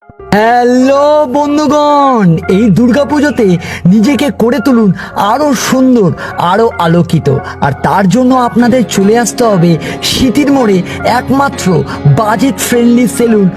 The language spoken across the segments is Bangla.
হ্যালো বন্ধুগণ, এই দুর্গাপুজোতে নিজেকে করে তুলুন আরো সুন্দর, আরো আলোকিত। আর তার জন্য আপনাদের চলে আসতে হবে সিটির মোড়ে একমাত্র বাজেট ফ্রেন্ডলি সেলুন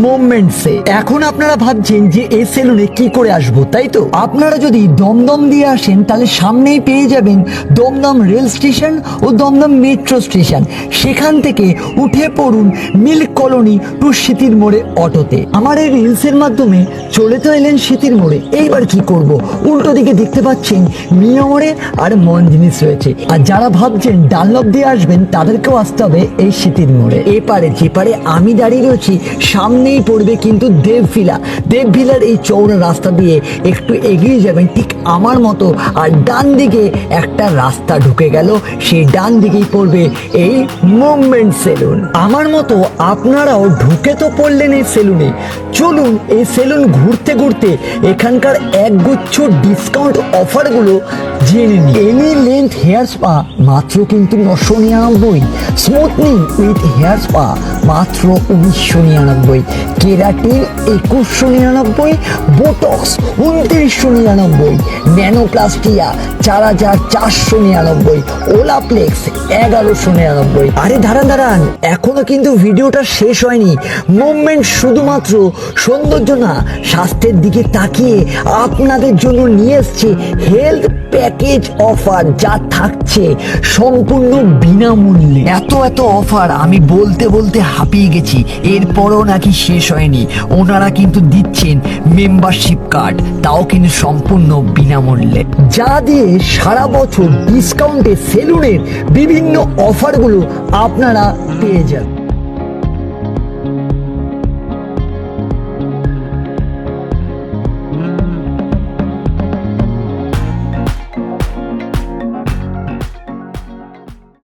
মোমেন্টসে। এখন আপনারা ভাবছেন যে এই সেলুনে কি করে আসবো, তাই তো? আপনারা যদি দমদম দিয়ে আসেন তাহলে সামনেই পেয়ে যাবেন দমদম রেল স্টেশন ও দমদম মেট্রো স্টেশন। সেখান থেকে উঠে পড়ুন মিল্ক কলোনি টু সিটির মোড়ে অটোতে। আমার এই রিলসের মাধ্যমে চলে তো এলেন সিটির মোড়ে, এইবার কি করব? উল্টো দিকে দেখতে পাচ্ছেন মিয়া মোড়ে আর মন জিনিস রয়েছে। আর যারা ভাবছেন ডানলপ দিয়ে আসবেন তাদেরকেও আসতে হবে এই সিটির মোড়ে। এপারে যেপারে আমি দাঁড়িয়ে রয়েছি সামনেই পড়বে কিন্তু দেবভিলা। দেবভিলার এই চৌড়া রাস্তা দিয়ে একটু এগিয়ে যাবেন ঠিক আমার মতো, আর ডান দিকে একটা রাস্তা ঢুকে গেল, সেই ডান দিকেই পড়বে এই মুভমেন্ট সেলুন। আমার মতো আপনারাও ঢুকে তো পড়লেন এই সেলুনে। চলুন এই সেলুন ঘুরতে ঘুরতে এখানকার একগুচ্ছ ডিসকাউন্ট অফারগুলো জেনে নিই। এনি লেন্থ হেয়ার স্পা মাত্র কিন্তু 999, স্মুথনিং উইথ হেয়ার স্পা মাত্র 1999, কেরাটিন 2199, বোটক্স 2999, ন্যানোপ্লাস্টিয়া 4499, ওলাপ্লেক্স 1199। আরে দাঁড়ান, এখনো কিন্তু ভিডিওটা শেষ হয়নি। মুভমেন্ট শুধুমাত্র সৌন্দর্য না, স্বাস্থ্যের দিকে তাকিয়ে আপনাদের জন্য নিয়ে এসছে হেলথ প্যাকেজ অফার, যা থাকছে সম্পূর্ণ বিনামূল্যে। এত অফার আমি বলতে বলতে হাঁপিয়ে গেছি, এরপরও নাকি শেষ হয়নি। ওনারা কিন্তু দিচ্ছেন মেম্বারশিপ কার্ড, তাও কিন্তু সম্পূর্ণ বিনামূল্যে, যা দিয়ে সারা বছর ডিসকাউন্টে সেলুনের বিভিন্ন অফারগুলো আপনারা পেয়ে যান।